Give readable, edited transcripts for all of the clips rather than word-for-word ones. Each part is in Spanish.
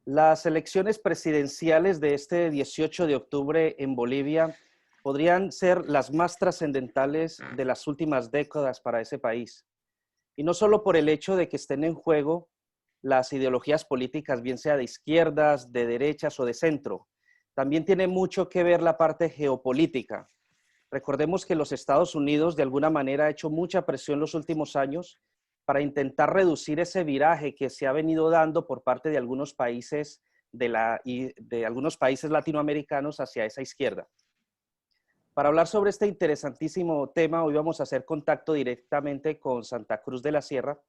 Las elecciones presidenciales de este 18 de octubre en Bolivia podrían ser las más trascendentales de las últimas décadas para ese país. Y no solo por el hecho de que estén en juego las ideologías políticas, bien sea de izquierdas, de derechas o de centro. También tiene mucho que ver la parte geopolítica. Recordemos que los Estados Unidos de alguna manera ha hecho mucha presión los últimos años para intentar reducir ese viraje que se ha venido dando por parte de algunos países de algunos países latinoamericanos hacia esa izquierda. Para hablar sobre este interesantísimo tema, hoy vamos a hacer contacto directamente con Santa Cruz de la Sierra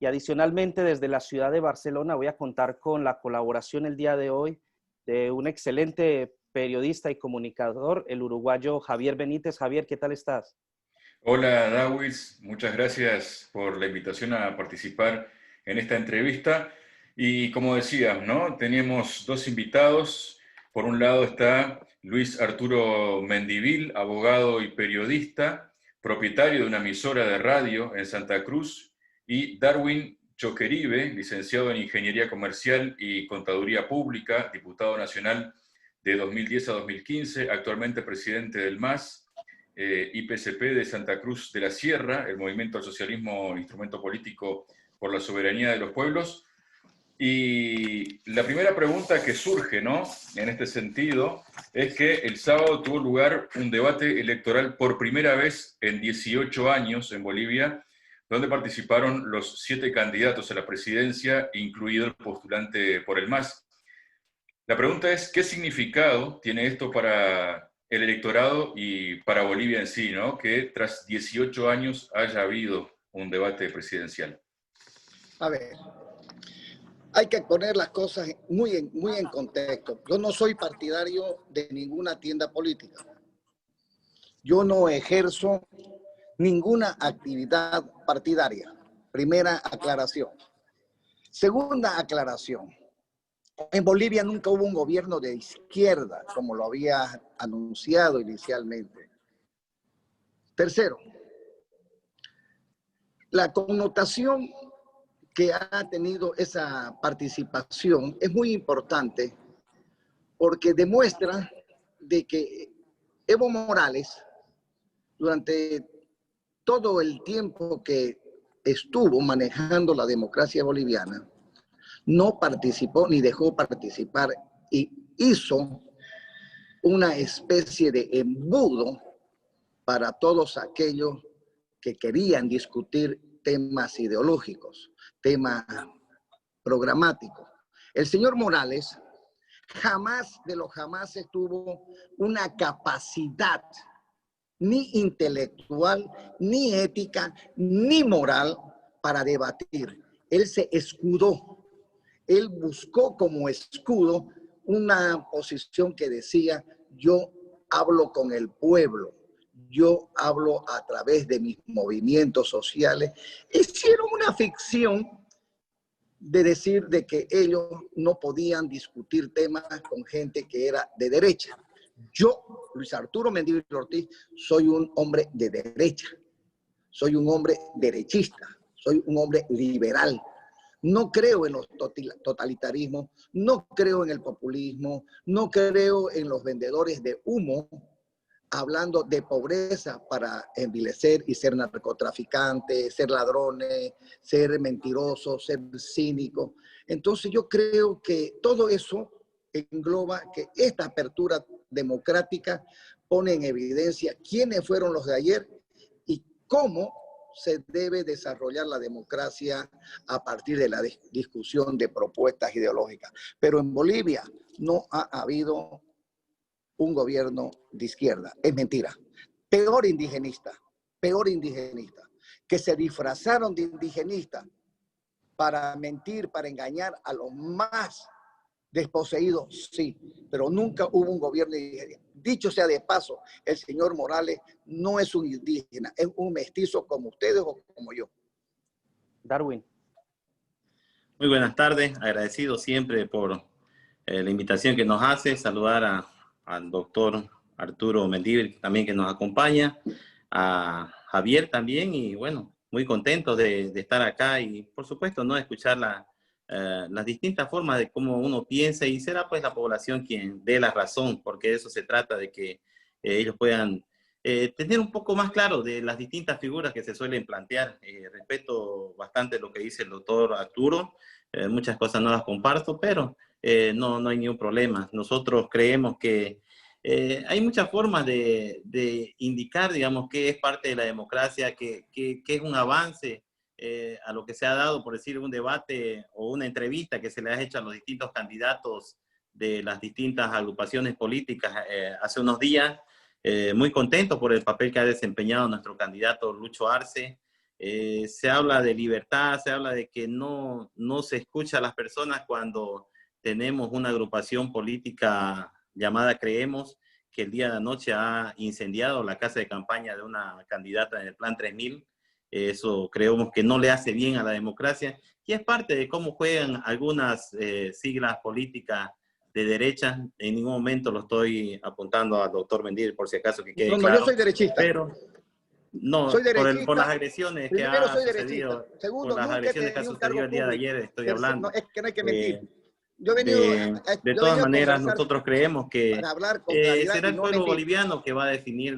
y adicionalmente desde la ciudad de Barcelona voy a contar con la colaboración el día de hoy de un excelente periodista y comunicador, el uruguayo Javier Benítez. Javier, ¿qué tal estás? Hola, Dawis, muchas gracias por la invitación a participar en esta entrevista. Y como decías, ¿no? Tenemos dos invitados. Por un lado está Luis Arturo Mendivil, abogado y periodista, propietario de una emisora de radio en Santa Cruz, y Darwin Choqueribe, licenciado en Ingeniería Comercial y Contaduría Pública, diputado nacional de 2010 a 2015, actualmente presidente del MAS. IPCP de Santa Cruz de la Sierra, el Movimiento al Socialismo, Instrumento Político por la Soberanía de los Pueblos. Y la primera pregunta que surge, ¿no?, en este sentido, es que el sábado tuvo lugar un debate electoral por primera vez en 18 años en Bolivia, donde participaron los 7 candidatos a la presidencia, incluido el postulante por el MAS. La pregunta es, ¿qué significado tiene esto para el electorado y para Bolivia en sí, ¿no? Que tras 18 años haya habido un debate presidencial. A ver, hay que poner las cosas muy en contexto. Yo no soy partidario de ninguna tienda política. Yo no ejerzo ninguna actividad partidaria. Primera aclaración. Segunda aclaración. En Bolivia nunca hubo un gobierno de izquierda, como lo había anunciado inicialmente. Tercero, la connotación que ha tenido esa participación es muy importante porque demuestra de que Evo Morales, durante todo el tiempo que estuvo manejando la democracia boliviana, no participó ni dejó participar y hizo una especie de embudo para todos aquellos que querían discutir temas ideológicos, temas programáticos. El señor Morales jamás de los jamases tuvo una capacidad ni intelectual, ni ética, ni moral para debatir. Él se escudó. Él buscó como escudo una posición que decía, yo hablo con el pueblo, yo hablo a través de mis movimientos sociales. Hicieron una ficción de decir de que ellos no podían discutir temas con gente que era de derecha. Yo, Luis Arturo Mendívil Ortiz, soy un hombre de derecha, soy un hombre derechista, soy un hombre liberal. No creo en los totalitarismos, no creo en el populismo, no creo en los vendedores de humo hablando de pobreza para envilecer y ser narcotraficantes, ser ladrones, ser mentirosos, ser cínicos. Entonces yo creo que todo eso engloba que esta apertura democrática pone en evidencia quiénes fueron los de ayer y cómo se debe desarrollar la democracia a partir de la discusión de propuestas ideológicas. Pero en Bolivia no ha habido un gobierno de izquierda. Es mentira. Peor indigenista, que se disfrazaron de indigenistas para mentir, para engañar a los más desposeídos, sí, pero nunca hubo un gobierno indígena. Dicho sea de paso, el señor Morales no es un indígena, es un mestizo como ustedes o como yo. Darwin. Muy buenas tardes, agradecido siempre por la invitación que nos hace, saludar al doctor Arturo Mendívil también que nos acompaña, a Javier también y bueno, muy contento de estar acá y por supuesto no escuchar las distintas formas de cómo uno piensa, y será pues la población quien dé la razón, porque de eso se trata, de que ellos puedan tener un poco más claro de las distintas figuras que se suelen plantear. Respeto bastante lo que dice el doctor Arturo, muchas cosas no las comparto, pero no hay ningún problema. Nosotros creemos que hay muchas formas de indicar, digamos, qué es parte de la democracia, qué es un avance a lo que se ha dado, por decir, un debate o una entrevista que se le ha hecho a los distintos candidatos de las distintas agrupaciones políticas hace unos días. Muy contento por el papel que ha desempeñado nuestro candidato Lucho Arce. Se habla de libertad, se habla de que no se escucha a las personas cuando tenemos una agrupación política llamada Creemos, que el día de anoche ha incendiado la casa de campaña de una candidata en el Plan 3000. Eso creemos que no le hace bien a la democracia, y es parte de cómo juegan algunas siglas políticas de derecha. En ningún momento lo estoy apuntando al doctor Mendívil, por si acaso, que quede claro. Yo soy derechista. Pero no, soy derechista. Por las agresiones que ha sucedido, segundo, por las agresiones que ha sucedido el día de ayer, estoy hablando. No, es que no hay que mentir. De todas maneras, nosotros creemos que será el pueblo boliviano que va a definir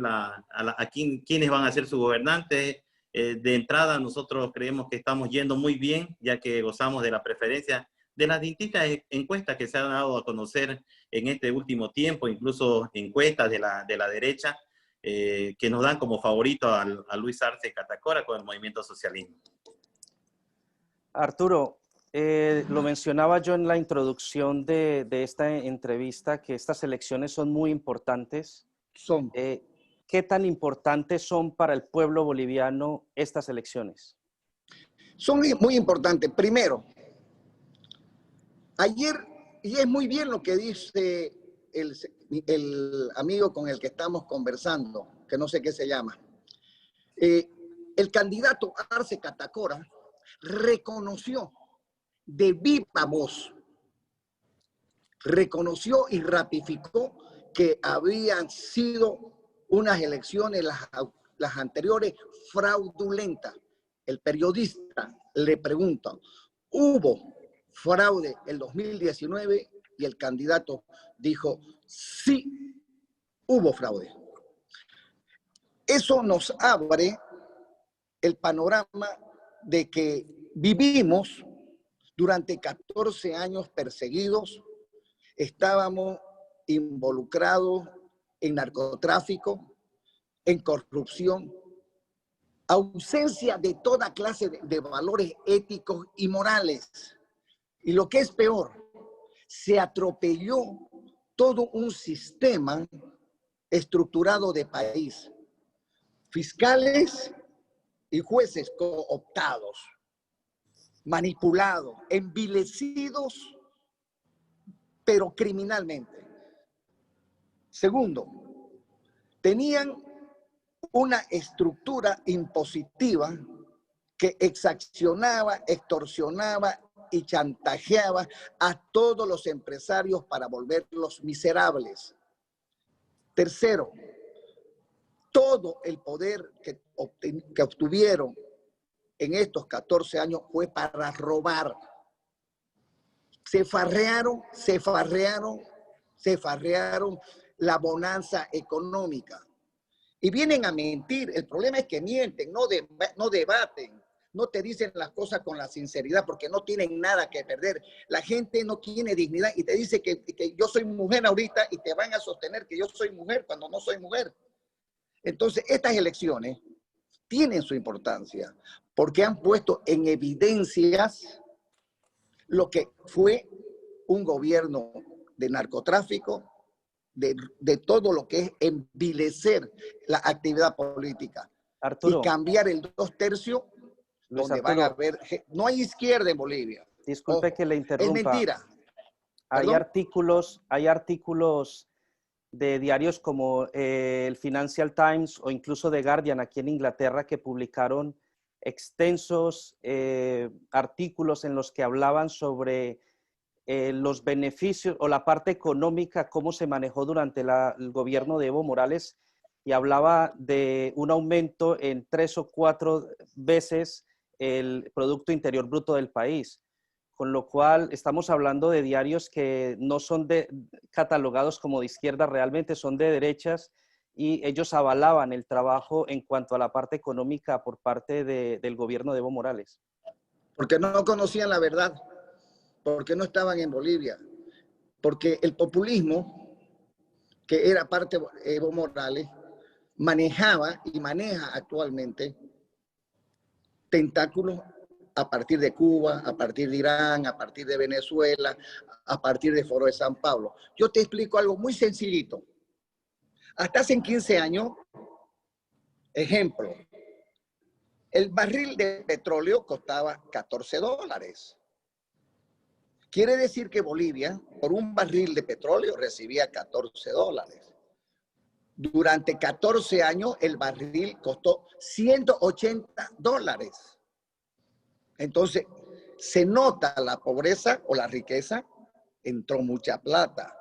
quiénes van a ser sus gobernantes. De entrada, nosotros creemos que estamos yendo muy bien, ya que gozamos de la preferencia de las distintas encuestas que se han dado a conocer en este último tiempo, incluso encuestas de la derecha, que nos dan como favorito a Luis Arce Catacora con el movimiento socialismo. Arturo, lo mencionaba yo en la introducción de esta entrevista, que estas elecciones son muy importantes. ¿Qué tan importantes son para el pueblo boliviano estas elecciones? Son muy importantes. Primero, ayer, y es muy bien lo que dice el amigo con el que estamos conversando, que no sé qué se llama. El candidato Arce Catacora reconoció de viva voz, reconoció y ratificó que habían sido unas elecciones, las anteriores, fraudulentas. El periodista le pregunta, ¿hubo fraude el 2019? Y el candidato dijo, sí, hubo fraude. Eso nos abre el panorama de que vivimos durante 14 años perseguidos, estábamos involucrados en narcotráfico, en corrupción, ausencia de toda clase de valores éticos y morales. Y lo que es peor, se atropelló todo un sistema estructurado de país. Fiscales y jueces cooptados, manipulados, envilecidos, pero criminalmente. Segundo, tenían una estructura impositiva que exaccionaba, extorsionaba y chantajeaba a todos los empresarios para volverlos miserables. Tercero, todo el poder que obtuvieron en estos 14 años fue para robar. Se farrearon la bonanza económica. Y vienen a mentir. El problema es que mienten, no debaten, no te dicen las cosas con la sinceridad porque no tienen nada que perder. La gente no tiene dignidad y te dice que yo soy mujer ahorita y te van a sostener que yo soy mujer cuando no soy mujer. Entonces, estas elecciones tienen su importancia porque han puesto en evidencias lo que fue un gobierno de narcotráfico, de todo lo que es envilecer la actividad política. Arturo, y cambiar el 2/3, donde Arturo, van a ver... No hay izquierda en Bolivia. Disculpe, ojo, que le interrumpa. Es mentira. Hay artículos de diarios como el Financial Times o incluso The Guardian aquí en Inglaterra que publicaron extensos artículos en los que hablaban sobre los beneficios o la parte económica, cómo se manejó durante el gobierno de Evo Morales, y hablaba de un aumento en 3 o 4 veces el Producto Interior Bruto del país. con lo cual estamos hablando de diarios que no son catalogados como de izquierda, realmente son de derechas, y ellos avalaban el trabajo en cuanto a la parte económica por parte del gobierno de Evo Morales. Porque no conocían la verdad, porque no estaban en Bolivia, porque el populismo, que era parte de Evo Morales, manejaba y maneja actualmente tentáculos a partir de Cuba, a partir de Irán, a partir de Venezuela, a partir de Foro de San Pablo. Yo te explico algo muy sencillito. Hasta hace 15 años, ejemplo, el barril de petróleo costaba $14. Quiere decir que Bolivia, por un barril de petróleo, recibía $14. Durante 14 años, el barril costó $180. Entonces, se nota la pobreza o la riqueza, entró mucha plata.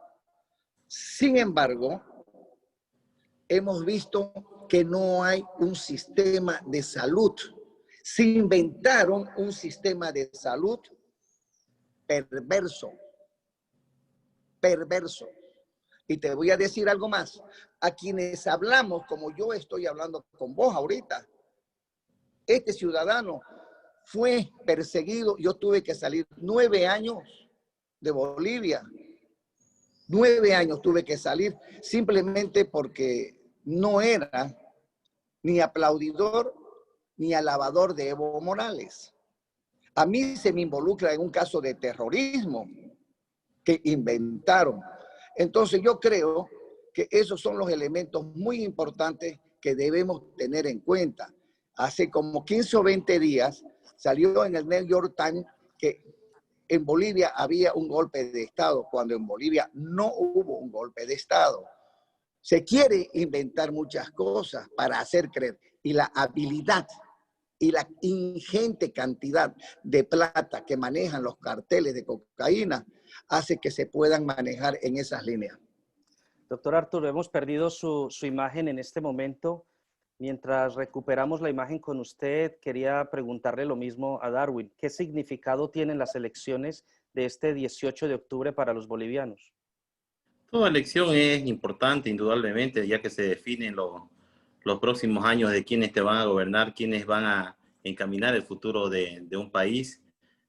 Sin embargo, hemos visto que no hay un sistema de salud. Se inventaron un sistema de salud perverso. Y te voy a decir algo más. A quienes hablamos, como yo estoy hablando con vos ahorita, este ciudadano fue perseguido. Yo tuve que salir 9 años de Bolivia. 9 años tuve que salir simplemente porque no era ni aplaudidor ni alabador de Evo Morales. A mí se me involucra en un caso de terrorismo que inventaron. Entonces yo creo que esos son los elementos muy importantes que debemos tener en cuenta. Hace como 15 o 20 días salió en el New York Times que en Bolivia había un golpe de Estado, cuando en Bolivia no hubo un golpe de Estado. Se quiere inventar muchas cosas para hacer creer, y la habilidad y la ingente cantidad de plata que manejan los carteles de cocaína hace que se puedan manejar en esas líneas. Doctor Arturo, hemos perdido su imagen en este momento. Mientras recuperamos la imagen con usted, quería preguntarle lo mismo a Darwin. ¿Qué significado tienen las elecciones de este 18 de octubre para los bolivianos? Toda elección es importante, indudablemente, ya que se definen los próximos años de quiénes te van a gobernar, quiénes van a encaminar el futuro de un país.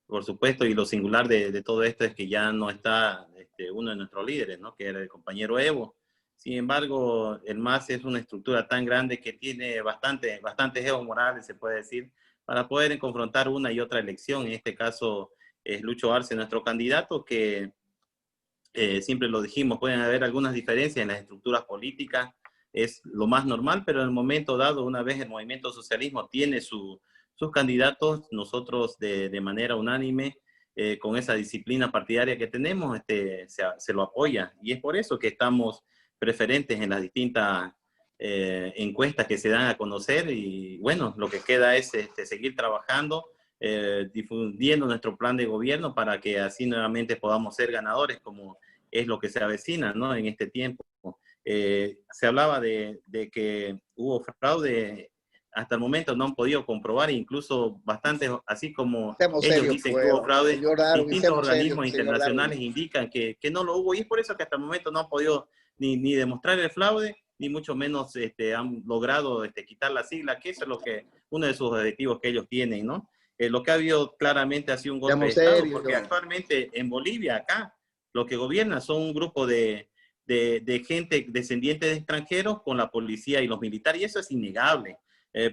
Por supuesto, y lo singular de todo esto es que ya no está uno de nuestros líderes, ¿no? Que era el compañero Evo. Sin embargo, el MAS es una estructura tan grande que tiene bastantes Evo Morales, se puede decir, para poder confrontar una y otra elección. En este caso es Lucho Arce, nuestro candidato, que siempre lo dijimos, pueden haber algunas diferencias en las estructuras políticas, es lo más normal, pero en el momento dado, una vez el movimiento socialismo tiene sus candidatos, nosotros de manera unánime, con esa disciplina partidaria que tenemos, se lo apoya. Y es por eso que estamos preferentes en las distintas encuestas que se dan a conocer. Y bueno, lo que queda es seguir trabajando, difundiendo nuestro plan de gobierno para que así nuevamente podamos ser ganadores, como es lo que se avecina, ¿no? En este tiempo. Se hablaba de que hubo fraude. Hasta el momento no han podido comprobar, incluso bastantes, así como ellos dicen que hubo fraude, distintos organismos internacionales indican que no lo hubo, y es por eso que hasta el momento no han podido ni demostrar el fraude, ni mucho menos han logrado quitar la sigla, que eso es uno de sus objetivos que ellos tienen, ¿no? Lo que ha habido claramente ha sido un golpe de Estado, porque actualmente en Bolivia, acá, lo que gobierna son un grupo de gente descendiente de extranjeros con la policía y los militares, y eso es innegable.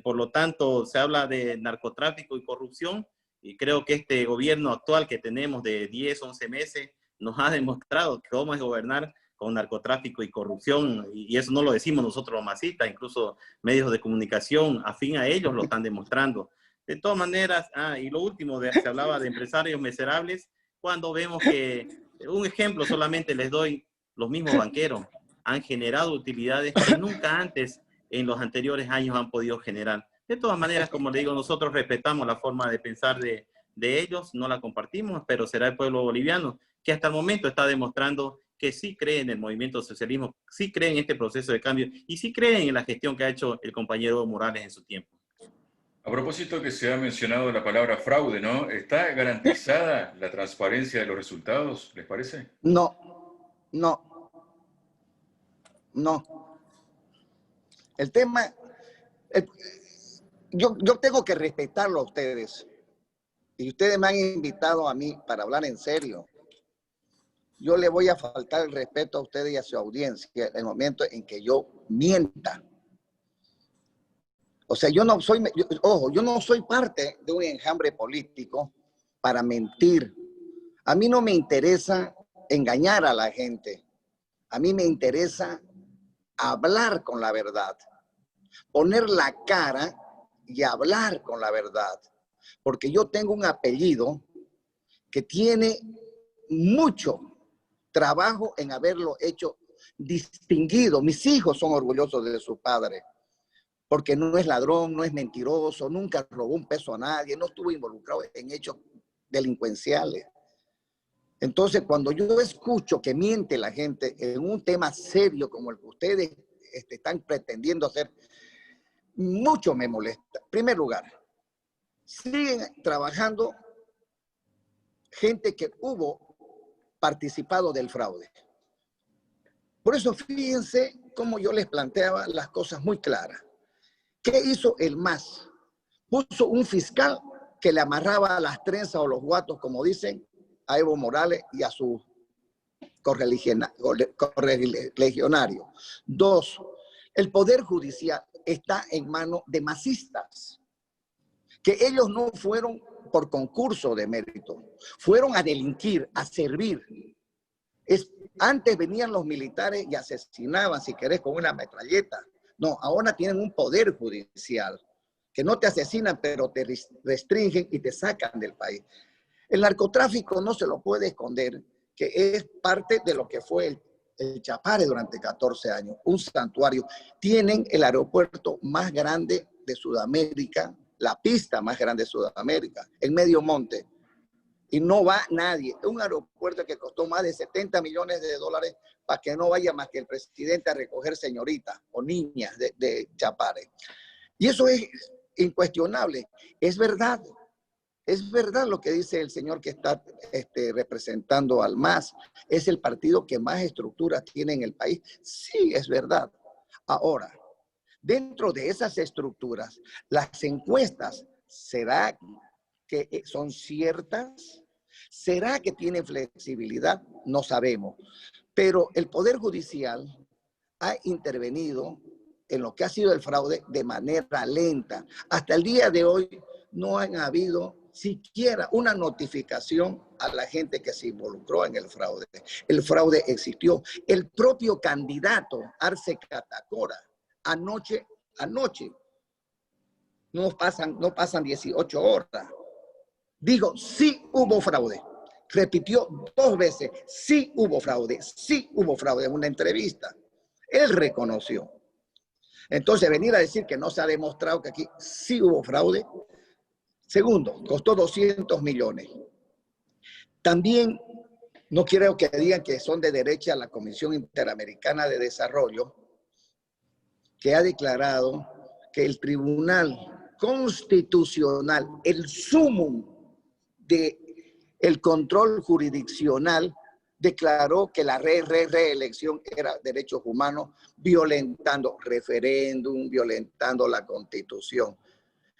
Por lo tanto, se habla de narcotráfico y corrupción, y creo que este gobierno actual que tenemos de 10, 11 meses nos ha demostrado cómo es gobernar con narcotráfico y corrupción, y eso no lo decimos nosotros los masistas, incluso medios de comunicación afín a ellos lo están demostrando. De todas maneras, y lo último, se hablaba de empresarios miserables, cuando vemos que, un ejemplo solamente les doy, los mismos banqueros han generado utilidades que nunca antes en los anteriores años han podido generar. De todas maneras, como le digo, nosotros respetamos la forma de pensar de ellos, no la compartimos, pero será el pueblo boliviano que hasta el momento está demostrando que sí cree en el movimiento socialismo, sí cree en este proceso de cambio y sí cree en la gestión que ha hecho el compañero Morales en su tiempo. A propósito que se ha mencionado la palabra fraude, ¿no? ¿Está garantizada la transparencia de los resultados, les parece? No, no, no. El tema, el- yo tengo que respetarlo a ustedes. Y ustedes me han invitado a mí para hablar en serio. Yo le voy a faltar el respeto a ustedes y a su audiencia en el momento en que yo mienta. O sea, yo no soy, ojo, yo no soy parte de un enjambre político para mentir. A mí no me interesa engañar a la gente. A mí me interesa hablar con la verdad, poner la cara y hablar con la verdad. Porque yo tengo un apellido que tiene mucho trabajo en haberlo hecho distinguido. Mis hijos son orgullosos de su padre, porque no es ladrón, no es mentiroso, nunca robó un peso a nadie, no estuvo involucrado en hechos delincuenciales. Entonces, cuando yo escucho que miente la gente en un tema serio como el que ustedes están pretendiendo hacer, mucho me molesta. En primer lugar, siguen trabajando gente que hubo participado del fraude. Por eso fíjense cómo yo les planteaba las cosas muy claras. ¿Qué hizo el MAS? Puso un fiscal que le amarraba las trenzas o los guatos, como dicen, a Evo Morales y a sus correligionarios. Dos, el Poder Judicial está en manos de masistas, que ellos no fueron por concurso de mérito, fueron a delinquir, a servir. Antes venían los militares y asesinaban, si querés, con una metralleta. No, ahora tienen un poder judicial que no te asesinan, pero te restringen y te sacan del país. El narcotráfico no se lo puede esconder, que es parte de lo que fue el Chapare durante 14 años, un santuario. Tienen el aeropuerto más grande de Sudamérica, la pista más grande de Sudamérica, en medio monte. Y no va nadie. Es un aeropuerto que costó más de 70 millones de dólares para que no vaya más que el presidente a recoger señoritas o niñas de Chapare. Y eso es incuestionable. Es verdad lo que dice el señor que está representando al MAS. Es el partido que más estructuras tiene en el país. Sí, es verdad. Ahora, dentro de esas estructuras, las encuestas, ¿será que son ciertas? ¿Será que tienen flexibilidad? No sabemos. Pero el Poder Judicial ha intervenido en lo que ha sido el fraude de manera lenta. Hasta el día de hoy no han habido siquiera una notificación a la gente que se involucró en el fraude. El fraude existió. El propio candidato Arce Catacora, anoche, no pasan 18 horas, digo, sí hubo fraude. Repitió 2 veces, sí hubo fraude en una entrevista. Él reconoció. Entonces, venir a decir que no se ha demostrado que aquí sí hubo fraude. Segundo, costó 200 millones. También no quiero que digan que son de derecha la Comisión Interamericana de Desarrollo, que ha declarado que el Tribunal Constitucional, el sumum del control jurisdiccional, declaró que la reelección era derechos humanos, violentando referéndum, violentando la Constitución.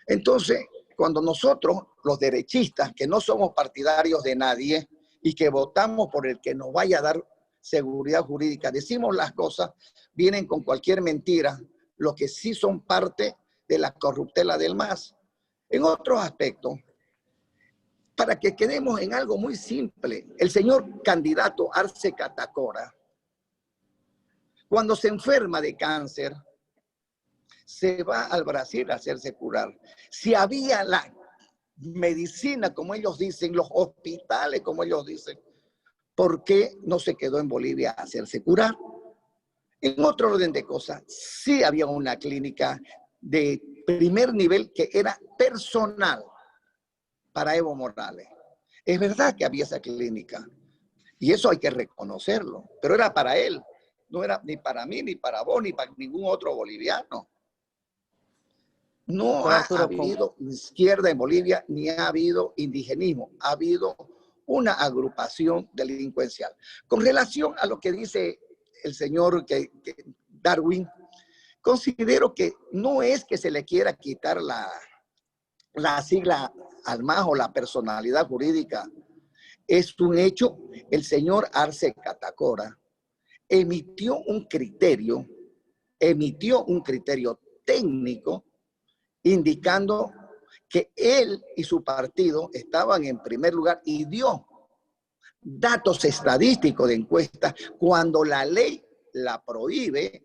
Entonces, cuando nosotros, los derechistas, que no somos partidarios de nadie y que votamos por el que nos vaya a dar seguridad jurídica, decimos las cosas, vienen con cualquier mentira, los que sí son parte de la corruptela del MAS. En otros aspectos, para que quedemos en algo muy simple, el señor candidato Arce Catacora, cuando se enferma de cáncer, se va al Brasil a hacerse curar. Si había la medicina, como ellos dicen, los hospitales, como ellos dicen, ¿por qué no se quedó en Bolivia a hacerse curar? En otro orden de cosas, sí había una clínica de primer nivel que era personal para Evo Morales. Es verdad que había esa clínica y eso hay que reconocerlo, pero era para él, no era ni para mí, ni para vos, ni para ningún otro boliviano. No Doctor ha Arturo, habido izquierda en Bolivia, ni ha habido indigenismo. Ha habido una agrupación delincuencial. Con relación a lo que dice el señor Darwin, considero que no es que se le quiera quitar la sigla al MAS o la personalidad jurídica. Es un hecho. El señor Arce Catacora emitió un criterio técnico indicando que él y su partido estaban en primer lugar y dio datos estadísticos de encuestas cuando la ley la prohíbe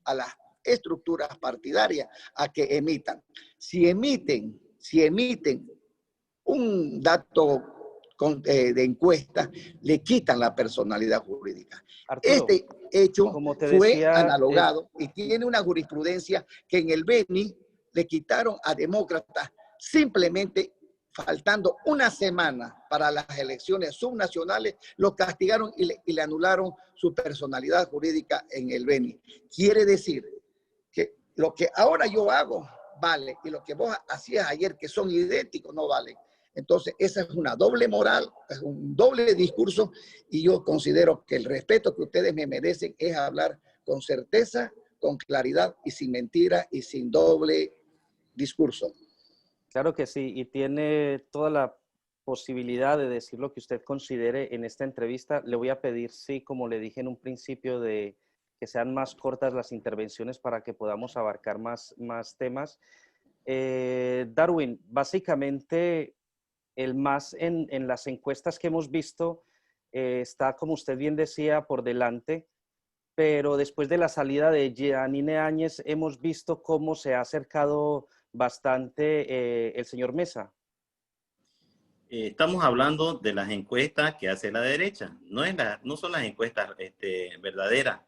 a las estructuras partidarias a que emitan. Si emiten un dato de encuesta, le quitan la personalidad jurídica. Arturo, Este hecho como te fue decía, analogado y tiene una jurisprudencia que en el Beni le quitaron a demócratas simplemente faltando una semana para las elecciones subnacionales, lo castigaron y le anularon su personalidad jurídica en el Beni. Quiere decir que lo que ahora yo hago vale y lo que vos hacías ayer, que son idénticos, no valen. Entonces, esa es una doble moral, es un doble discurso y yo considero que el respeto que ustedes me merecen es hablar con certeza, con claridad y sin mentira y sin doble discurso. claro que sí, y tiene toda la posibilidad de decir lo que usted considere en esta entrevista. Le voy a pedir, sí, como le dije en un principio, de que sean más cortas las intervenciones para que podamos abarcar más temas. Darwin, básicamente el MAS en las encuestas que hemos visto está, como usted bien decía, por delante, pero después de la salida de Jeanine Áñez hemos visto cómo se ha acercado bastante el señor Mesa. Estamos hablando de las encuestas que hace la derecha, no son las encuestas verdaderas.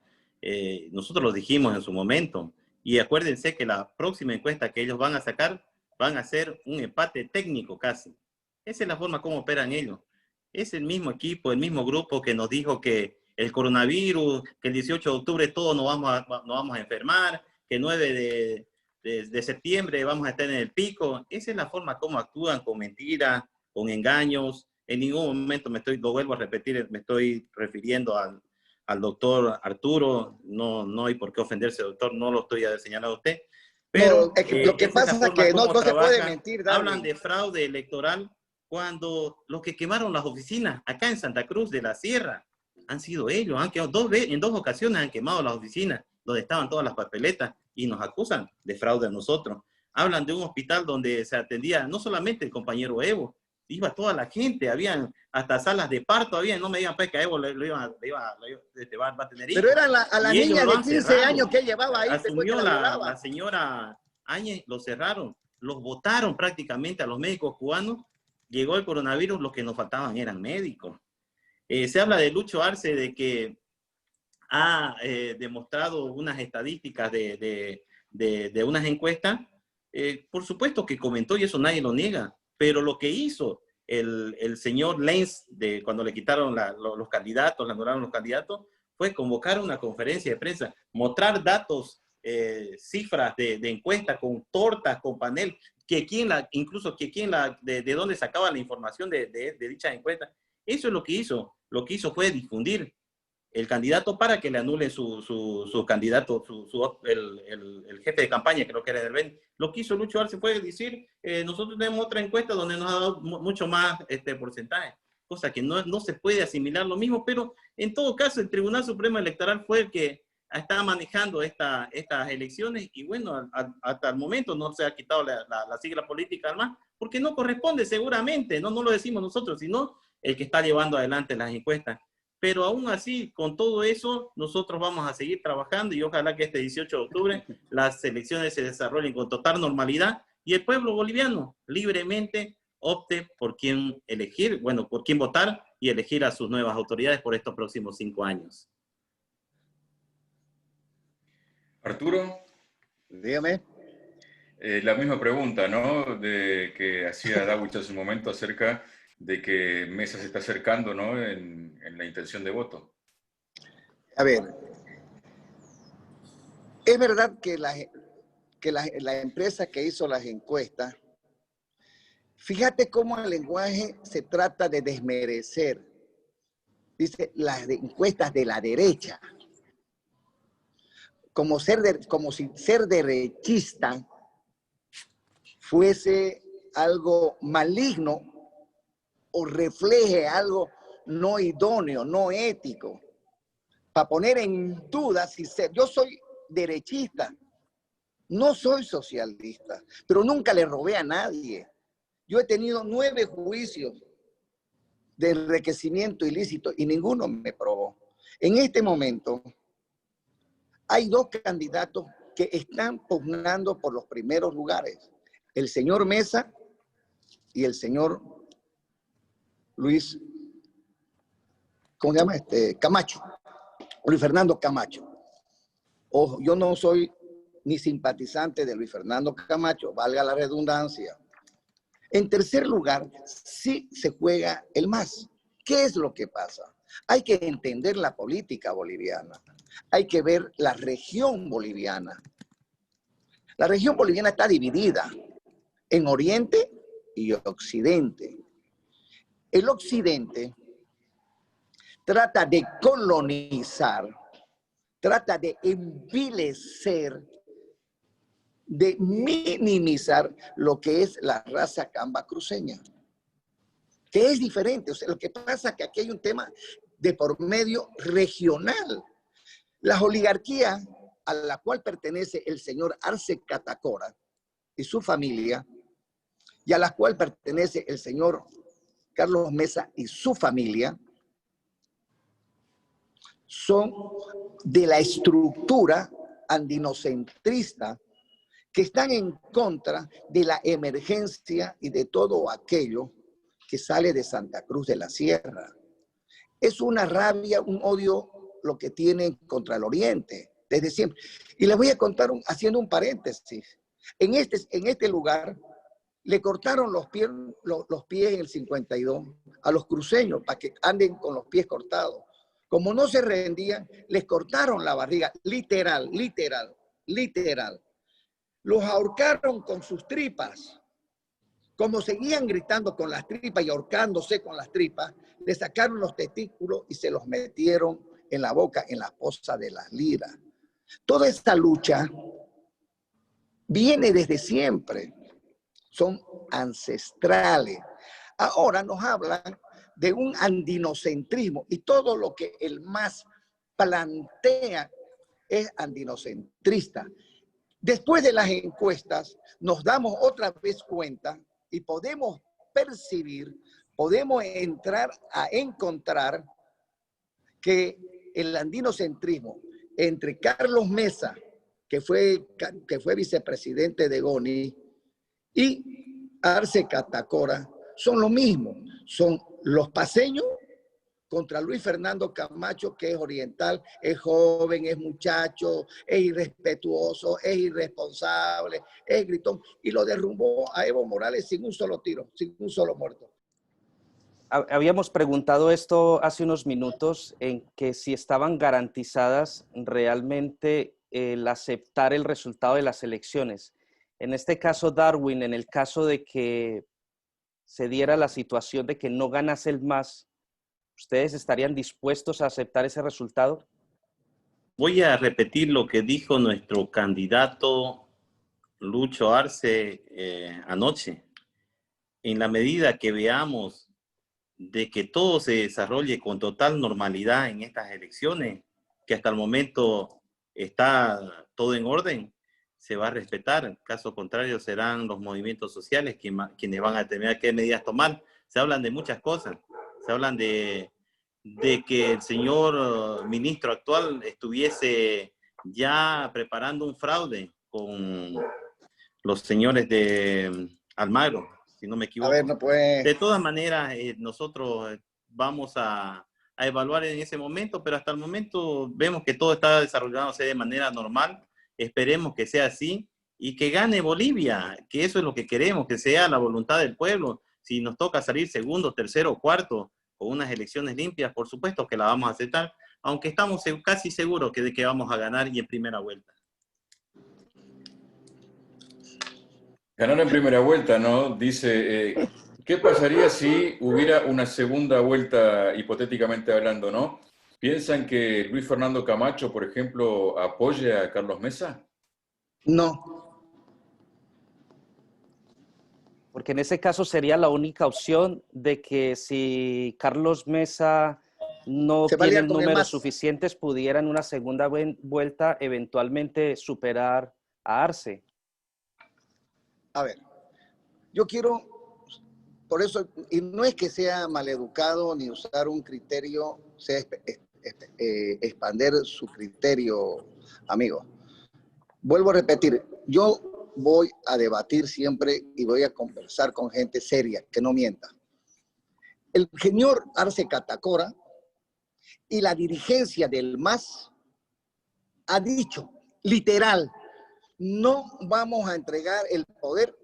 Nosotros lo dijimos en su momento, y acuérdense que la próxima encuesta que ellos van a sacar van a ser un empate técnico casi. Esa es la forma como operan ellos. Es el mismo equipo, el mismo grupo que nos dijo que el coronavirus, que el 18 de octubre todos nos vamos a enfermar, que el 9 de septiembre vamos a estar en el pico. Esa es la forma como actúan, con mentiras, con engaños. En ningún momento lo vuelvo a repetir, me estoy refiriendo al doctor Arturo. No hay por qué ofenderse, doctor, no lo estoy señalando a usted. Pero no, es que lo que pasa es que no se puede mentir, Darwin. Hablan de fraude electoral cuando los que quemaron las oficinas acá en Santa Cruz de la Sierra han sido ellos. Han quemado en dos ocasiones han quemado las oficinas donde estaban todas las papeletas y nos acusan de fraude a nosotros. Hablan de un hospital donde se atendía no solamente el compañero Evo, iba toda la gente, habían hasta salas de parto, no me digan pues que a Evo va a tener hijos. Pero era a la niña de 15 años que llevaba ahí. Asumió la señora Áñez, lo cerraron, los votaron prácticamente a los médicos cubanos. Llegó el coronavirus, los que nos faltaban eran médicos. Se habla de Lucho Arce, de que ha demostrado unas estadísticas de unas encuestas. Por supuesto que comentó, y eso nadie lo niega, pero lo que hizo el señor Lenz cuando le quitaron los candidatos, le anularon los candidatos, fue convocar una conferencia de prensa, mostrar datos, cifras de encuesta con tortas, con panel, incluso de dónde sacaba la información de dicha encuesta. Eso es lo que hizo. Lo que hizo fue difundir el candidato para que le anule su candidato, el jefe de campaña, creo que era del BEN. Lo que hizo Lucho Arce fue decir, nosotros tenemos otra encuesta donde nos ha dado mucho más porcentaje, cosa que no se puede asimilar lo mismo, pero en todo caso el Tribunal Supremo Electoral fue el que está manejando estas elecciones y bueno, hasta el momento no se ha quitado la sigla política al MAS, porque no corresponde seguramente, no lo decimos nosotros, sino el que está llevando adelante las encuestas. Pero aún así, con todo eso, nosotros vamos a seguir trabajando y ojalá que este 18 de octubre las elecciones se desarrollen con total normalidad y el pueblo boliviano libremente opte por quién elegir, bueno, por quién votar y elegir a sus nuevas autoridades por estos próximos 5 años. Arturo. Dígame. La misma pregunta, ¿no? De que hacía Dawich hace un momento acerca de que Mesa se está acercando, ¿no? En la intención de voto. A ver, es verdad que que la empresa que hizo las encuestas, fíjate cómo el lenguaje se trata de desmerecer. Dice, las encuestas de la derecha. Como si ser derechista fuese algo maligno o refleje algo no idóneo, no ético. Para poner en duda si yo soy derechista, no soy socialista, pero nunca le robé a nadie. Yo he tenido 9 juicios de enriquecimiento ilícito y ninguno me probó. En este momento hay 2 candidatos que están pugnando por los primeros lugares. El señor Mesa y el señor Luis, ¿cómo se llama? Camacho. Luis Fernando Camacho. Ojo, yo no soy ni simpatizante de Luis Fernando Camacho, valga la redundancia. En tercer lugar, sí se juega el MAS. ¿Qué es lo que pasa? Hay que entender la política boliviana. Hay que ver la región boliviana. La región boliviana está dividida en Oriente y Occidente. El Occidente trata de colonizar, trata de envilecer, de minimizar lo que es la raza camba cruceña, que es diferente. O sea, lo que pasa es que aquí hay un tema de por medio regional. Las oligarquías a la cual pertenece el señor Arce Catacora y su familia, y a la cual pertenece el señor Carlos Mesa y su familia, son de la estructura andinocentrista que están en contra de la emergencia y de todo aquello que sale de Santa Cruz de la Sierra. Es una rabia, un odio lo que tienen contra el Oriente, desde siempre. Y les voy a contar, haciendo un paréntesis. En este lugar le cortaron los pies en el 52 a los cruceños para que anden con los pies cortados. Como no se rendían, les cortaron la barriga, literal. Los ahorcaron con sus tripas. Como seguían gritando con las tripas y ahorcándose con las tripas, le sacaron los testículos y se los metieron en la boca, en la fosa de las liras. Toda esta lucha viene desde siempre. Son ancestrales. Ahora nos hablan de un andinocentrismo y todo lo que el MAS plantea es andinocentrista. Después de las encuestas nos damos otra vez cuenta y podemos percibir, podemos entrar a encontrar que el andinocentrismo entre Carlos Mesa, que fue vicepresidente de GONI, y Arce Catacora son lo mismo, son los paseños contra Luis Fernando Camacho, que es oriental, es joven, es muchacho, es irrespetuoso, es irresponsable, es gritón, y lo derrumbó a Evo Morales sin un solo tiro, sin un solo muerto. Habíamos preguntado esto hace unos minutos, en que si estaban garantizadas realmente el aceptar el resultado de las elecciones. En este caso, Darwin, en el caso de que se diera la situación de que no ganase el MAS, ¿ustedes estarían dispuestos a aceptar ese resultado? Voy a repetir lo que dijo nuestro candidato Lucho Arce anoche. En la medida que veamos de que todo se desarrolle con total normalidad en estas elecciones, que hasta el momento está todo en orden, se va a respetar. Caso contrario, serán los movimientos sociales quienes van a determinar qué medidas tomar. Se hablan de muchas cosas. Se hablan de que el señor ministro actual estuviese ya preparando un fraude con los señores de Almagro, si no me equivoco. A ver, no puede... De todas maneras, nosotros vamos a evaluar en ese momento, pero hasta el momento vemos que todo está desarrollándose de manera normal. Esperemos que sea así y que gane Bolivia, que eso es lo que queremos, que sea la voluntad del pueblo. Si nos toca salir segundo, tercero o cuarto con unas elecciones limpias, por supuesto que la vamos a aceptar, aunque estamos casi seguros de que vamos a ganar y en primera vuelta. Ganar en primera vuelta, ¿no? Dice, ¿qué pasaría si hubiera una segunda vuelta, hipotéticamente hablando, ¿no? ¿Piensan que Luis Fernando Camacho, por ejemplo, apoye a Carlos Mesa? No, Porque en ese caso sería la única opción de que si Carlos Mesa no se va a obtiene liar el con el números MAS. suficientes, pudiera en una segunda vuelta eventualmente superar a Arce. A ver, yo quiero, por eso, y no es que sea maleducado ni usar un criterio, sea expander su criterio, amigo. Vuelvo a repetir, yo voy a debatir siempre y voy a conversar con gente seria, que no mienta. El señor Arce Catacora y la dirigencia del MAS ha dicho, literal, no vamos a entregar el poder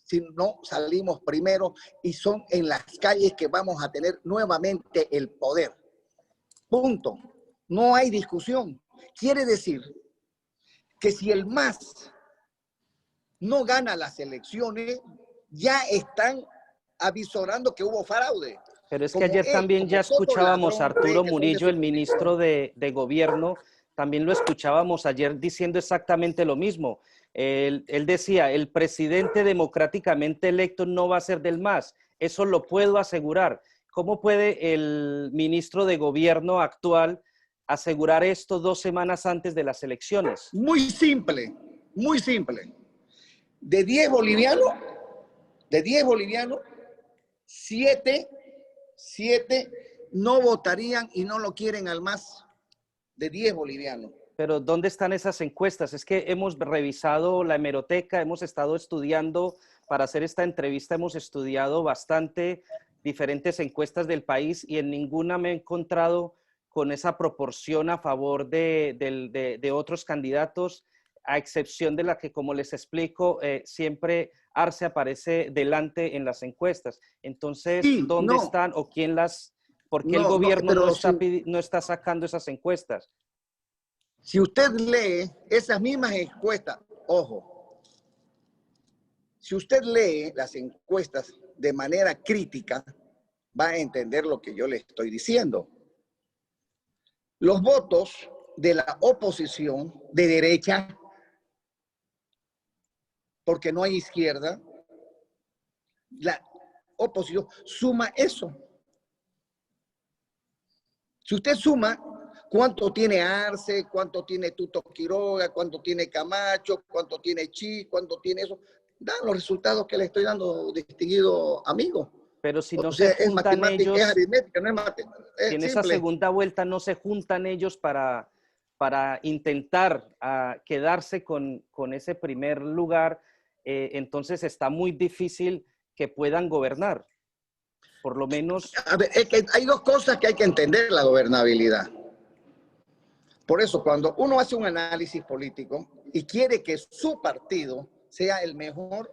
si no salimos primero y son en las calles que vamos a tener nuevamente el poder. Punto. No hay discusión. Quiere decir que si el MAS no gana las elecciones, ya están avisorando que hubo fraude. Pero es que ayer también ya escuchábamos a Arturo Murillo, el ministro de Gobierno, también lo escuchábamos ayer diciendo exactamente lo mismo. Él decía, el presidente democráticamente electo no va a ser del MAS, eso lo puedo asegurar. ¿Cómo puede el ministro de Gobierno actual asegurar esto 2 semanas antes de las elecciones? Muy simple, muy simple. De 10 bolivianos, 7 no votarían y no lo quieren al MAS. De 10 bolivianos. Pero ¿dónde están esas encuestas? Es que hemos revisado la hemeroteca, hemos estado estudiando, para hacer esta entrevista hemos estudiado bastante diferentes encuestas del país y en ninguna me he encontrado con esa proporción a favor de otros candidatos, a excepción de la que, como les explico, siempre Arce aparece delante en las encuestas. Entonces, Sí, ¿dónde no, están o quién las, por qué el no, gobierno pero no está sacando esas encuestas? si usted lee esas mismas encuestas, ojo, si usted lee las encuestas de manera crítica, va a entender lo que yo le estoy diciendo. Los votos de la oposición de derecha, porque no hay izquierda, la oposición suma eso. Si usted suma cuánto tiene Arce, cuánto tiene Tuto Quiroga, cuánto tiene Camacho, cuánto tiene Chi, cuánto tiene eso, dan los resultados que le estoy dando, distinguido amigo. Pero si no O sea, se es juntan matemática, es ellos, aritmética, no es matemática, si es en esa simple. segunda vuelta no se juntan ellos para intentar quedarse con ese primer lugar, entonces está muy difícil que puedan gobernar. Por lo menos, A ver, es que hay dos cosas que hay que entender la gobernabilidad. Por eso, cuando uno hace un análisis político y quiere que su partido sea el mejor,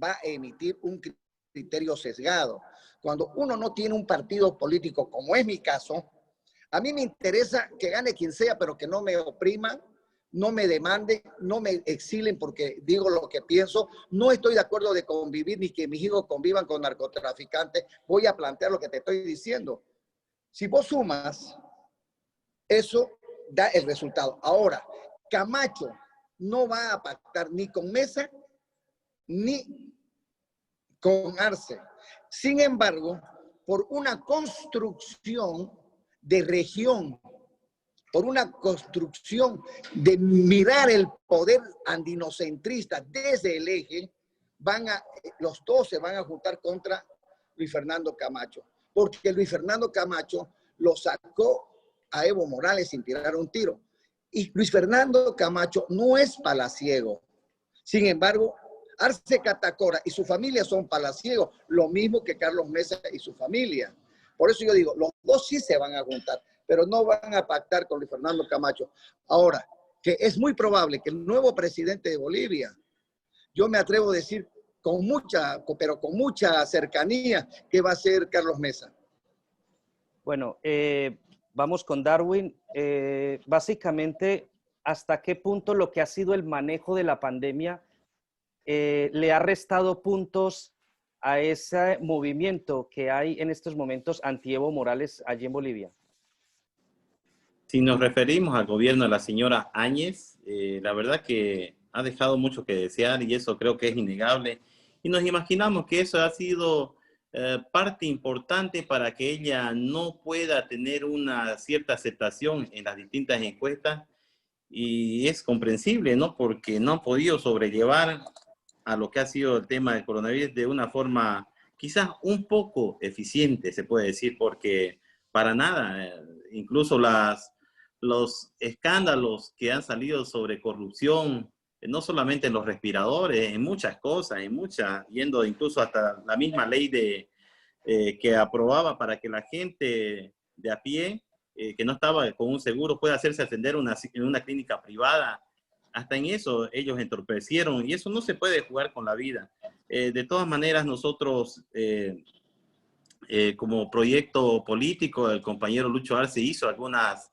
va a emitir un criterio sesgado. Cuando uno no tiene un partido político, como es mi caso, a mí me interesa que gane quien sea, pero que no me oprima, no me demande, no me exilen porque digo lo que pienso. No estoy de acuerdo de convivir ni que mis hijos convivan con narcotraficantes. Voy a plantear lo que te estoy diciendo. Si vos sumas, eso da el resultado. Ahora, Camacho no va a pactar ni con Mesa ni con Arce. Sin embargo, por una construcción de región, por una construcción de mirar el poder andinocentrista desde el eje, los dos se van a juntar contra Luis Fernando Camacho, porque Luis Fernando Camacho lo sacó a Evo Morales sin tirar un tiro. Y Luis Fernando Camacho no es palaciego. Sin embargo, Arce Catacora y su familia son palaciegos, lo mismo que Carlos Mesa y su familia. Por eso yo digo, los dos sí se van a juntar, pero no van a pactar con Luis Fernando Camacho. Ahora, que es muy probable que el nuevo presidente de Bolivia, yo me atrevo a decir pero con mucha cercanía, que va a ser Carlos Mesa. bueno, vamos con Darwin. Básicamente, ¿hasta qué punto lo que ha sido el manejo de la pandemia le ha restado puntos a ese movimiento que hay en estos momentos anti-Evo Morales allí en Bolivia? Si nos referimos al gobierno de la señora Áñez, la verdad que ha dejado mucho que desear y eso creo que es innegable. Y nos imaginamos que eso ha sido parte importante para que ella no pueda tener una cierta aceptación en las distintas encuestas. Y es comprensible, ¿no? Porque no han podido sobrellevar a lo que ha sido el tema del coronavirus de una forma quizás un poco eficiente, se puede decir, porque para nada, incluso los escándalos que han salido sobre corrupción, no solamente en los respiradores, en muchas cosas, yendo incluso hasta la misma ley que aprobaba para que la gente de a pie, que no estaba con un seguro, pueda hacerse atender en una clínica privada. Hasta en eso ellos entorpecieron y eso no se puede jugar con la vida. De todas maneras, nosotros, como proyecto político, el compañero Lucho Arce hizo algunas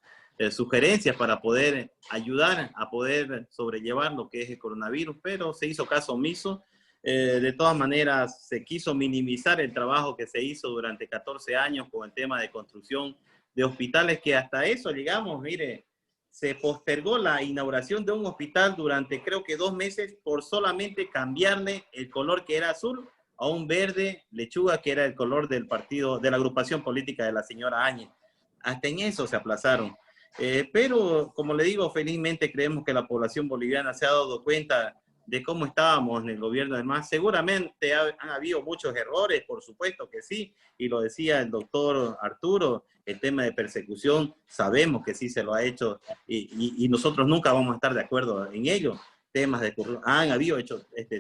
sugerencias para poder ayudar a poder sobrellevar lo que es el coronavirus, pero se hizo caso omiso. De todas maneras, se quiso minimizar el trabajo que se hizo durante 14 años con el tema de construcción de hospitales, que hasta eso llegamos, mire, se postergó la inauguración de un hospital durante creo que 2 meses por solamente cambiarle el color que era azul a un verde lechuga que era el color del partido, de la agrupación política de la señora Áñez. Hasta en eso se aplazaron. Pero, como le digo, felizmente creemos que la población boliviana se ha dado cuenta de cómo estábamos en el gobierno del MAS. Seguramente han habido muchos errores, por supuesto que sí, y lo decía el doctor Arturo, el tema de persecución, sabemos que sí se lo ha hecho y nosotros nunca vamos a estar de acuerdo en ello. Temas de corrupción, han habido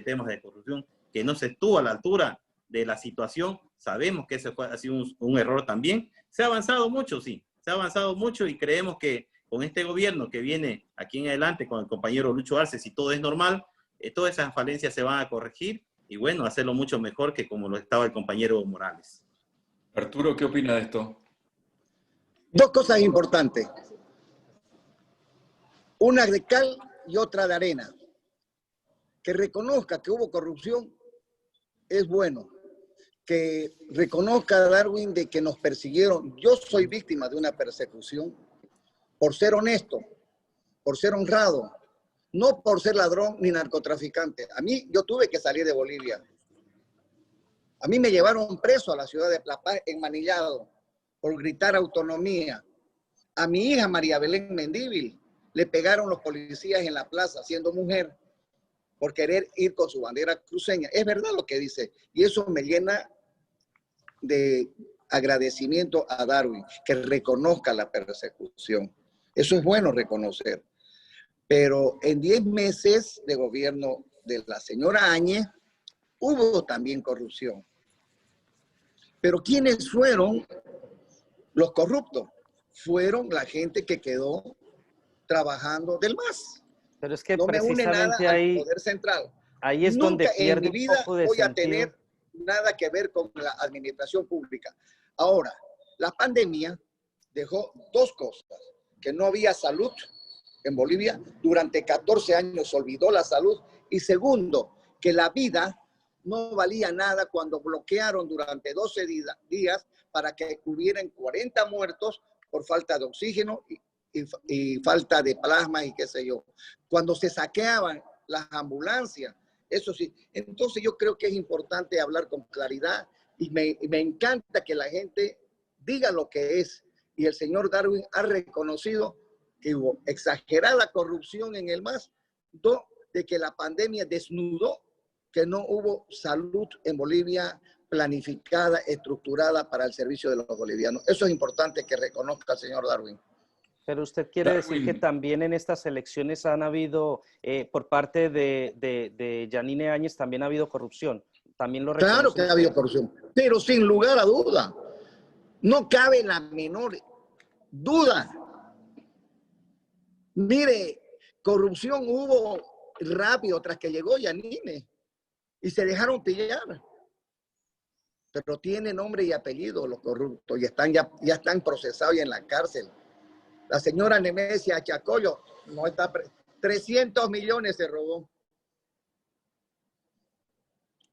temas de corrupción que no se estuvo a la altura de la situación, sabemos que ese ha sido un error también. Se ha avanzado mucho, sí, se ha avanzado mucho y creemos que con este gobierno que viene aquí en adelante, con el compañero Lucho Arce, si todo es normal, todas esas falencias se van a corregir y bueno, hacerlo mucho mejor que como lo estaba el compañero Morales. Arturo, ¿qué opina de esto? 2 cosas importantes. Una de cal y otra de arena. Que reconozca que hubo corrupción es bueno. Que reconozca Darwin de que nos persiguieron. Yo soy víctima de una persecución por ser honesto, por ser honrado, no por ser ladrón ni narcotraficante. A mí, yo tuve que salir de Bolivia. A mí me llevaron preso a la ciudad de La Paz, enmanillado, por gritar autonomía. A mi hija María Belén Mendívil le pegaron los policías en la plaza, siendo mujer, por querer ir con su bandera cruceña. Es verdad lo que dice, y eso me llena de agradecimiento a Darwin, que reconozca la persecución. Eso es bueno reconocer. Pero en 10 meses de gobierno de la señora Áñez, hubo también corrupción. Pero ¿quiénes fueron los corruptos? Fueron la gente que quedó trabajando del MAS. Pero es que no me une nada ahí, al poder central. Ahí es Nunca donde pierde en mi vida un poco de voy a sentido. tener nada que ver con la administración pública. Ahora, la pandemia dejó 2 cosas. Que no había salud en Bolivia. Durante 14 años se olvidó la salud. Y segundo, que la vida no valía nada cuando bloquearon durante 12 días para que hubieran 40 muertos por falta de oxígeno y falta de plasma y qué sé yo. Cuando se saqueaban las ambulancias, eso sí. Entonces yo creo que es importante hablar con claridad y me encanta que la gente diga lo que es. Y el señor Darwin ha reconocido que hubo exagerada corrupción en el MAS, de que la pandemia desnudó que no hubo salud en Bolivia planificada, estructurada para el servicio de los bolivianos. Eso es importante que reconozca el señor Darwin. Pero usted quiere decir que también en estas elecciones han habido, por parte de Yanine Áñez, también ha habido corrupción. También lo reconoce. Claro que ha habido corrupción, pero sin lugar a duda. No cabe la menor duda. Mire, corrupción hubo rápido tras que llegó Yanine y se dejaron pillar. Pero tiene nombre y apellido los corruptos y ya están procesados y en la cárcel. La señora Nemesia Chacoyo no está 300 millones se robó.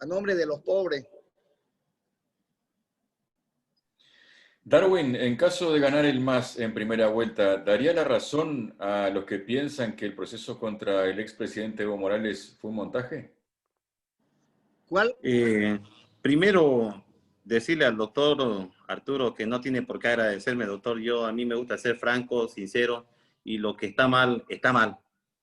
a nombre de los pobres. Darwin, en caso de ganar el MAS en primera vuelta, ¿daría la razón a los que piensan que el proceso contra el expresidente Evo Morales fue un montaje? ¿Cuál? Primero, decirle al doctor Arturo que no tiene por qué agradecerme, doctor. A mí me gusta ser franco, sincero, y lo que está mal, está mal.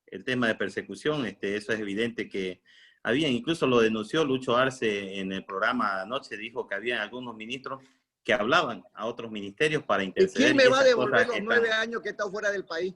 El tema de persecución, eso es evidente que había, incluso lo denunció Lucho Arce en el programa anoche, dijo que había algunos ministros que hablaban a otros ministerios para ¿Y interceder. quién me Y va a esas devolver cosas los 9 años que he estado fuera del país?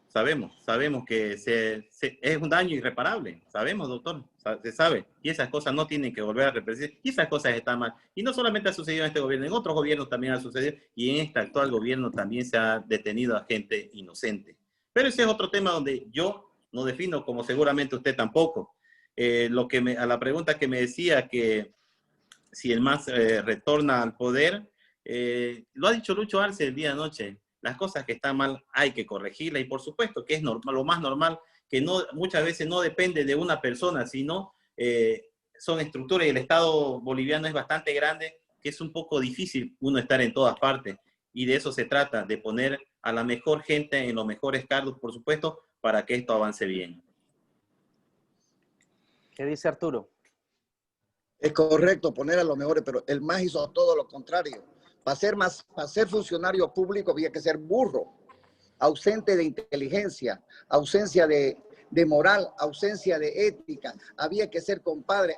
sabemos que es un daño irreparable, sabemos, doctor, se sabe, y esas cosas no tienen que volver a repetirse, y esas cosas están mal, y no solamente ha sucedido en este gobierno, en otros gobiernos también ha sucedido, y en este actual gobierno también se ha detenido a gente inocente. Pero ese es otro tema donde yo no defino, como seguramente usted tampoco. A la pregunta que me decía que si el MAS retorna al poder, lo ha dicho Lucho Arce el día de anoche. Las cosas que están mal hay que corregirlas y por supuesto que es normal, lo más normal, que no, muchas veces no depende de una persona, sino son estructuras y el Estado boliviano es bastante grande, que es un poco difícil uno estar en todas partes y de eso se trata, de poner a la mejor gente en los mejores cargos, por supuesto, para que esto avance bien. ¿Qué dice Arturo? Es correcto poner a los mejores, pero el MAS hizo todo lo contrario. Para ser funcionario público había que ser burro, ausente de inteligencia, ausencia de moral, ausencia de ética. Había que ser compadre,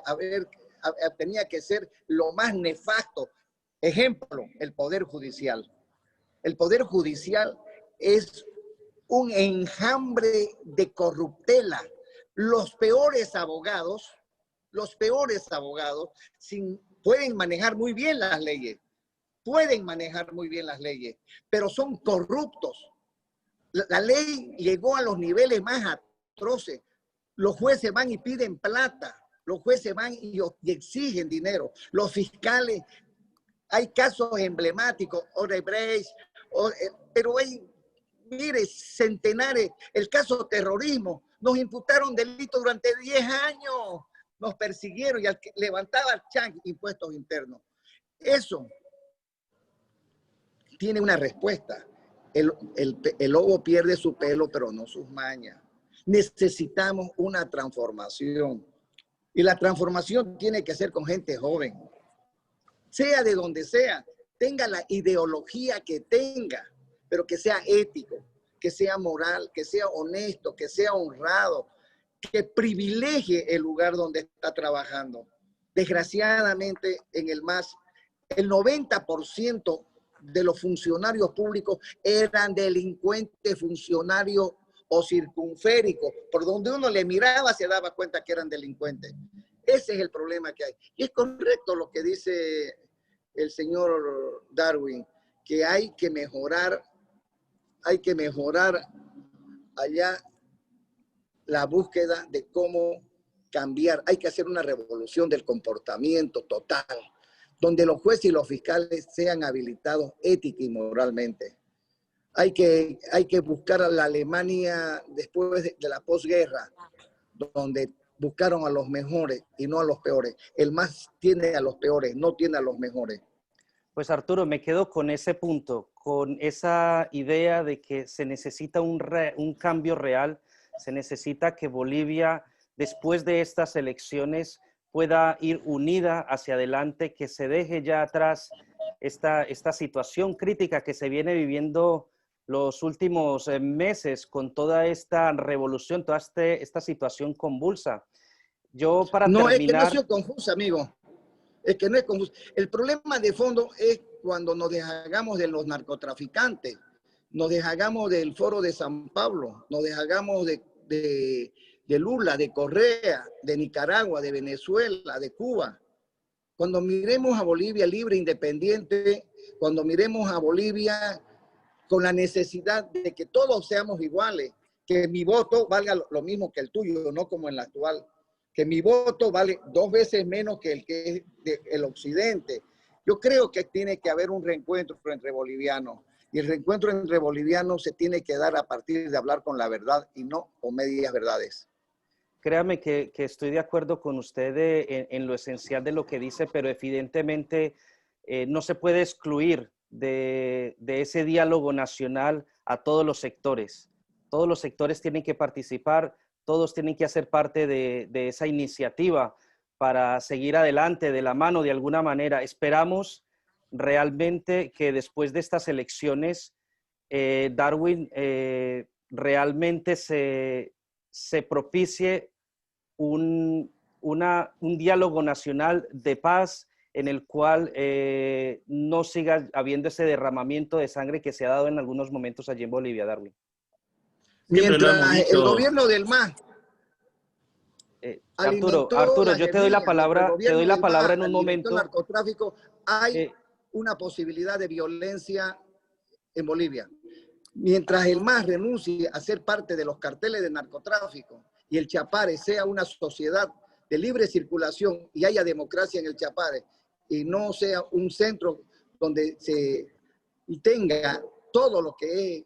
tenía que ser lo más nefasto. Ejemplo, el Poder Judicial. El Poder Judicial es un enjambre de corruptela. Los peores abogados pueden manejar muy bien las leyes, pero son corruptos. La ley llegó a los niveles más atroces. Los jueces van y piden plata, los jueces van y exigen dinero. Los fiscales, hay casos emblemáticos, Odebrecht, pero hay, mire, centenares. El caso terrorismo, nos imputaron delitos durante 10 años. Nos persiguieron y al que levantaba Chang, impuestos internos. Eso tiene una respuesta. El lobo pierde su pelo, pero no sus mañas. Necesitamos una transformación. Y la transformación tiene que ser con gente joven. Sea de donde sea, tenga la ideología que tenga, pero que sea ético, que sea moral, que sea honesto, que sea honrado, que privilegie el lugar donde está trabajando. Desgraciadamente, en el MAS, el 90% de los funcionarios públicos eran delincuentes, funcionarios o circunféricos. Por donde uno le miraba se daba cuenta que eran delincuentes. Ese es el problema que hay. Y es correcto lo que dice el señor Darwin, que hay que mejorar allá la búsqueda de cómo cambiar. Hay que hacer una revolución del comportamiento total, donde los jueces y los fiscales sean habilitados ética y moralmente. Hay que buscar a la Alemania después de la posguerra, donde buscaron a los mejores y no a los peores. El MAS tiene a los peores, no tiene a los mejores. Pues Arturo, me quedo con ese punto, con esa idea de que se necesita un cambio real. Se necesita que Bolivia, después de estas elecciones, pueda ir unida hacia adelante, que se deje ya atrás esta situación crítica que se viene viviendo los últimos meses con toda esta revolución, toda esta situación convulsa. Yo para terminar... Es que no es confusa, amigo. Es que no es confusa. El problema de fondo es cuando nos deshagamos de los narcotraficantes, nos deshagamos del Foro de San Pablo, nos deshagamos de Lula, de Correa, de Nicaragua, de Venezuela, de Cuba. Cuando miremos a Bolivia libre, independiente, cuando miremos a Bolivia con la necesidad de que todos seamos iguales, que mi voto valga lo mismo que el tuyo, no como en la actual, que mi voto vale 2 veces menos que el que es del occidente. Yo creo que tiene que haber un reencuentro entre bolivianos. Y el reencuentro entre bolivianos se tiene que dar a partir de hablar con la verdad y no con medias verdades. créame que estoy de acuerdo con usted en lo esencial de lo que dice, pero evidentemente no se puede excluir de ese diálogo nacional a todos los sectores. Todos los sectores tienen que participar, todos tienen que hacer parte de esa iniciativa para seguir adelante de la mano de alguna manera. Esperamos realmente que después de estas elecciones, Darwin, realmente se propicie un diálogo nacional de paz en el cual no siga habiendo ese derramamiento de sangre que se ha dado en algunos momentos allí en Bolivia, Darwin. Mientras el gobierno del MAS Arturo, yo te doy la palabra en un momento. El narcotráfico, hay una posibilidad de violencia en Bolivia. Mientras el MAS renuncie a ser parte de los carteles de narcotráfico y el Chapare sea una sociedad de libre circulación y haya democracia en el Chapare y no sea un centro donde se tenga todo lo que es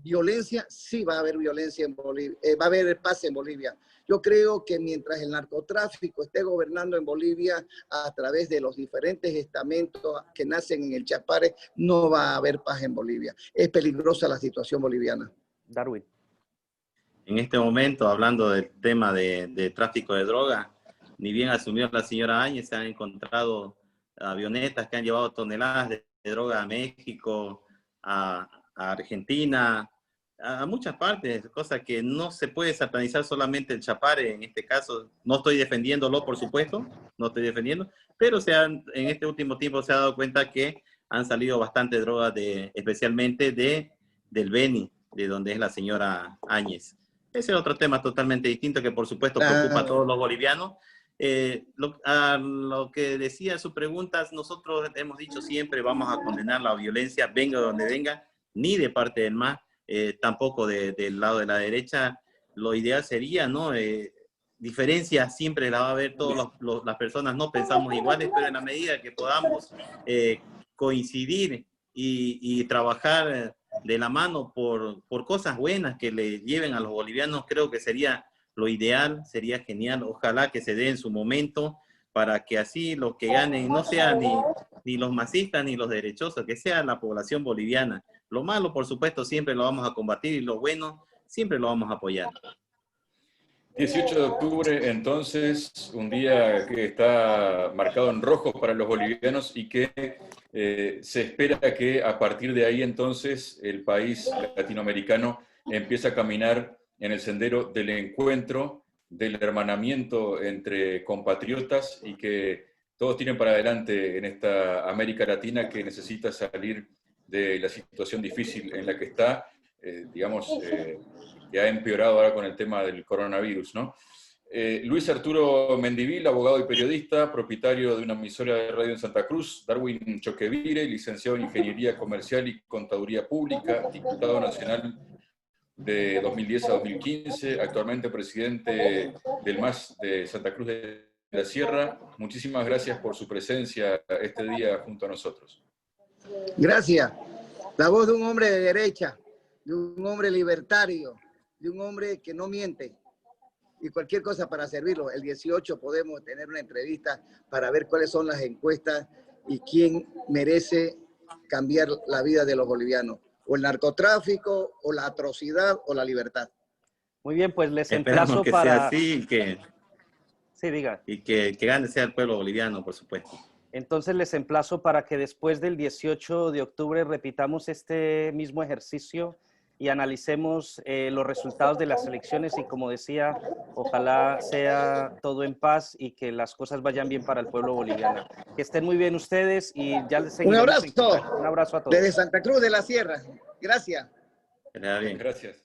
violencia, sí va a haber violencia en Bolivia, va a haber paz en Bolivia. Yo creo que mientras el narcotráfico esté gobernando en Bolivia a través de los diferentes estamentos que nacen en el Chapare, no va a haber paz en Bolivia. Es peligrosa la situación boliviana. Darwin. En este momento, hablando del tema de tráfico de droga, ni bien asumió la señora Áñez, se han encontrado avionetas que han llevado toneladas de droga a México, a Argentina, a muchas partes, cosa que no se puede satanizar solamente el Chapare. En este caso, no estoy defendiéndolo, por supuesto, no estoy defendiendo, pero en este último tiempo se ha dado cuenta que han salido bastante drogas, especialmente del Beni, de donde es la señora Áñez. Ese es otro tema totalmente distinto que, por supuesto, preocupa a todos los bolivianos. Lo que decía su pregunta, nosotros hemos dicho siempre, vamos a condenar la violencia, venga de donde venga, ni de parte del MAS, tampoco del lado de la derecha. Lo ideal sería, ¿no? Diferencias siempre la va a haber, todas las personas no pensamos iguales, pero en la medida que podamos coincidir y trabajar de la mano por cosas buenas que le lleven a los bolivianos, creo que sería lo ideal, sería genial. Ojalá que se dé en su momento para que así los que ganen no sean ni los masistas ni los derechosos, que sea la población boliviana. Lo malo, por supuesto, siempre lo vamos a combatir y lo bueno siempre lo vamos a apoyar. 18 de octubre, entonces, un día que está marcado en rojo para los bolivianos y que se espera que a partir de ahí, entonces, el país latinoamericano empiece a caminar en el sendero del encuentro, del hermanamiento entre compatriotas y que todos tiren para adelante en esta América Latina que necesita salir de la situación difícil en la que está, que ha empeorado ahora con el tema del coronavirus, ¿no? Luis Arturo Mendivil, abogado y periodista, propietario de una emisora de radio en Santa Cruz. Darwin Choquevire, licenciado en Ingeniería Comercial y Contaduría Pública, diputado nacional de 2010 a 2015, actualmente presidente del MAS de Santa Cruz de la Sierra. Muchísimas gracias por su presencia este día junto a nosotros. Gracias. La voz de un hombre de derecha, de un hombre libertario, de un hombre que no miente y cualquier cosa para servirlo. El 18 podemos tener una entrevista para ver cuáles son las encuestas y quién merece cambiar la vida de los bolivianos. O el narcotráfico, o la atrocidad, o la libertad. Muy bien, pues les emplazo que para... sea así Sí, diga. Y que gane sea el pueblo boliviano, por supuesto. Entonces les emplazo para que después del 18 de octubre repitamos este mismo ejercicio y analicemos los resultados de las elecciones y, como decía, ojalá sea todo en paz y que las cosas vayan bien para el pueblo boliviano. Que estén muy bien ustedes y ya les seguiremos. Un abrazo. Un abrazo a todos. Desde Santa Cruz de la Sierra. Gracias. Que le da bien. Gracias.